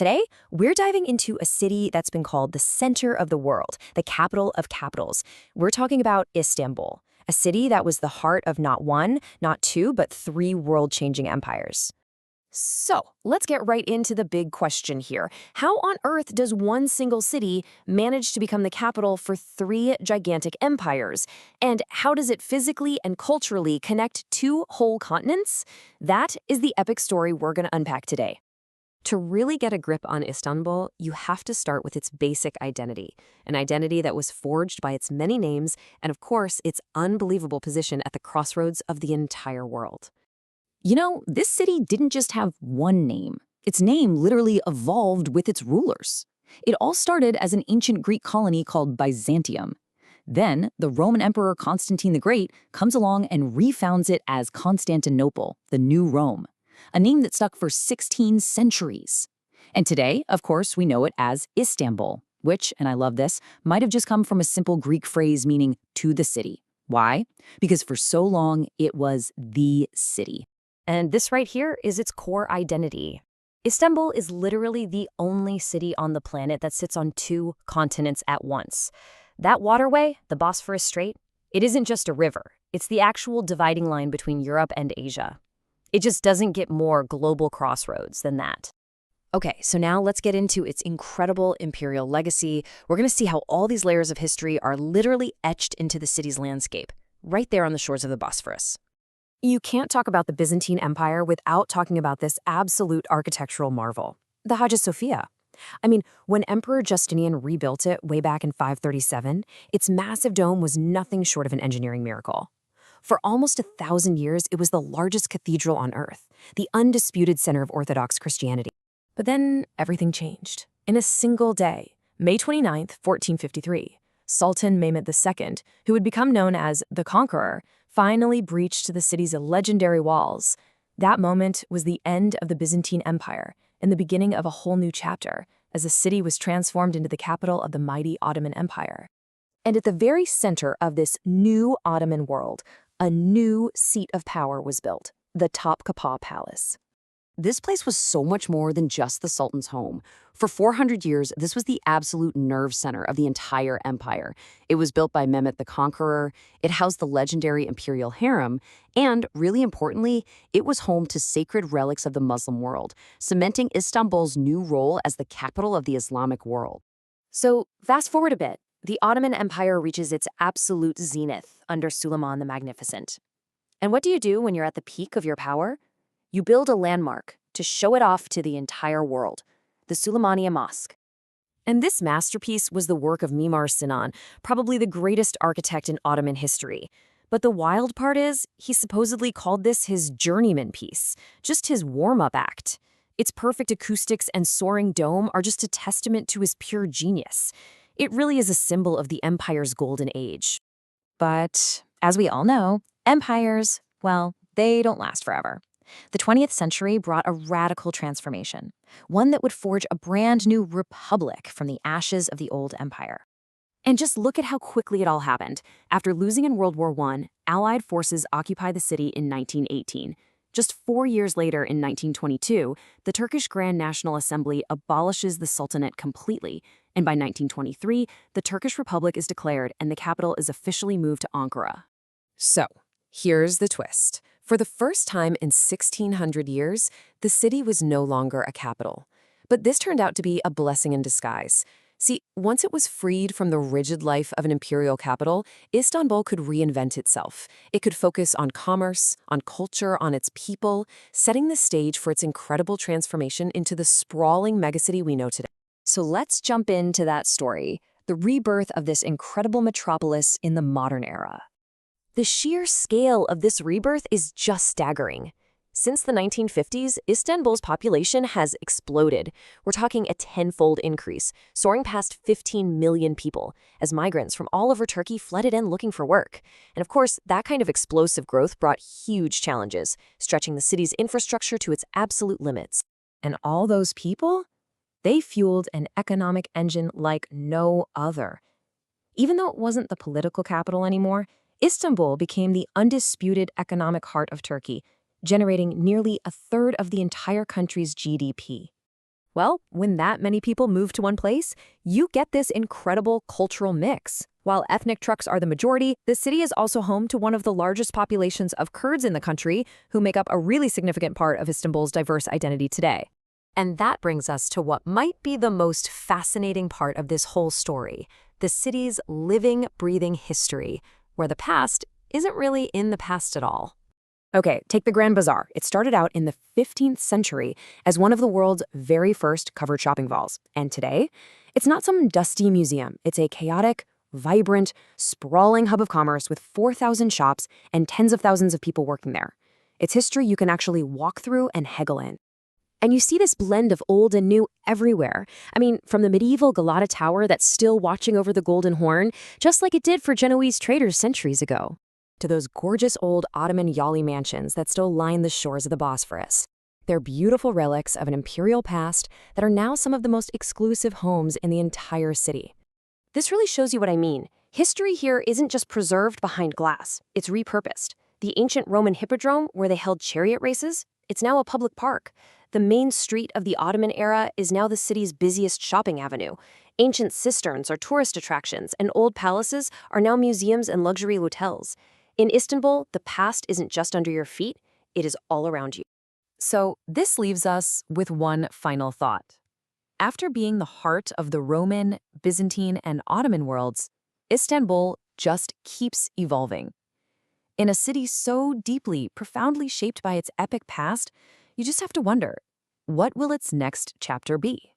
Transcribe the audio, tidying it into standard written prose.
Today, we're diving into a city that's been called the center of the world, the capital of capitals. We're talking about Istanbul, a city that was the heart of not one, not two, but three world-changing empires. So, let's get right into the big question here. How on earth does one single city manage to become the capital for three gigantic empires? And how does it physically and culturally connect two whole continents? That is the epic story we're going to unpack today. To really get a grip on Istanbul, you have to start with its basic identity, an identity that was forged by its many names and, of course, its unbelievable position at the crossroads of the entire world. You know, this city didn't just have one name. Its name literally evolved with its rulers. It all started as an ancient Greek colony called Byzantium. Then, the Roman Emperor Constantine the Great comes along and refounds it as Constantinople, the new Rome, a name that stuck for 16 centuries. And today, of course, we know it as Istanbul, which, and I love this, might have just come from a simple Greek phrase meaning to the city. Why? Because for so long, it was the city. And this right here is its core identity. Istanbul is literally the only city on the planet that sits on two continents at once. That waterway, the Bosphorus Strait, it isn't just a river. It's the actual dividing line between Europe and Asia. It just doesn't get more global crossroads than that. Okay, so now let's get into its incredible imperial legacy. We're going to see how all these layers of history are literally etched into the city's landscape, right there on the shores of the Bosphorus. You can't talk about the Byzantine Empire without talking about this absolute architectural marvel, the Hagia Sophia. I mean, when Emperor Justinian rebuilt it way back in 537, its massive dome was nothing short of an engineering miracle. For almost 1,000 years, it was the largest cathedral on earth, the undisputed center of Orthodox Christianity. But then everything changed. In a single day, May 29th, 1453, Sultan Mehmed II, who would become known as the Conqueror, finally breached the city's legendary walls. That moment was the end of the Byzantine Empire and the beginning of a whole new chapter, as the city was transformed into the capital of the mighty Ottoman Empire. And at the very center of this new Ottoman world, a new seat of power was built, the Topkapi Palace. This place was so much more than just the Sultan's home. For 400 years, this was the absolute nerve center of the entire empire. It was built by Mehmed the Conqueror, it housed the legendary imperial harem, and, really importantly, it was home to sacred relics of the Muslim world, cementing Istanbul's new role as the capital of the Islamic world. So, fast forward a bit. The Ottoman Empire reaches its absolute zenith under Suleiman the Magnificent. And what do you do when you're at the peak of your power? You build a landmark to show it off to the entire world, the Süleymaniye Mosque. And this masterpiece was the work of Mimar Sinan, probably the greatest architect in Ottoman history. But the wild part is, he supposedly called this his journeyman piece, just his warm-up act. Its perfect acoustics and soaring dome are just a testament to his pure genius. It really is a symbol of the empire's golden age. But, as we all know, empires, well, they don't last forever. The 20th century brought a radical transformation, one that would forge a brand new republic from the ashes of the old empire. And just look at how quickly it all happened. After losing in World War I, Allied forces occupied the city in 1918. Just 4 years later, in 1922, the Turkish Grand National Assembly abolishes the Sultanate completely, and by 1923, the Turkish Republic is declared and the capital is officially moved to Ankara. So, here's the twist. For the first time in 1,600 years, the city was no longer a capital. But this turned out to be a blessing in disguise. See, once it was freed from the rigid life of an imperial capital, Istanbul could reinvent itself. It could focus on commerce, on culture, on its people, setting the stage for its incredible transformation into the sprawling megacity we know today. So let's jump into that story, the rebirth of this incredible metropolis in the modern era. The sheer scale of this rebirth is just staggering. Since the 1950s, Istanbul's population has exploded. We're talking a tenfold increase, soaring past 15 million people, as migrants from all over Turkey flooded in looking for work. And of course, that kind of explosive growth brought huge challenges, stretching the city's infrastructure to its absolute limits. And all those people? They fueled an economic engine like no other. Even though it wasn't the political capital anymore, Istanbul became the undisputed economic heart of Turkey, generating nearly a third of the entire country's GDP. Well, when that many people move to one place, you get this incredible cultural mix. While ethnic Turks are the majority, the city is also home to one of the largest populations of Kurds in the country, who make up a really significant part of Istanbul's diverse identity today. And that brings us to what might be the most fascinating part of this whole story, the city's living, breathing history, where the past isn't really in the past at all. Okay, take the Grand Bazaar. It started out in the 15th century as one of the world's very first covered shopping malls. And today, it's not some dusty museum. It's a chaotic, vibrant, sprawling hub of commerce with 4,000 shops and tens of thousands of people working there. It's history you can actually walk through and haggle in. And you see this blend of old and new everywhere. I mean, from the medieval Galata Tower that's still watching over the Golden Horn, just like it did for Genoese traders centuries ago, to those gorgeous old Ottoman Yali mansions that still line the shores of the Bosphorus. They're beautiful relics of an imperial past that are now some of the most exclusive homes in the entire city. This really shows you what I mean. History here isn't just preserved behind glass, it's repurposed. The ancient Roman Hippodrome, where they held chariot races, it's now a public park. The main street of the Ottoman era is now the city's busiest shopping avenue. Ancient cisterns are tourist attractions, and old palaces are now museums and luxury hotels. In Istanbul, the past isn't just under your feet, it is all around you. So this leaves us with one final thought. After being the heart of the Roman, Byzantine, and Ottoman worlds, Istanbul just keeps evolving. In a city so deeply, profoundly shaped by its epic past, you just have to wonder, what will its next chapter be?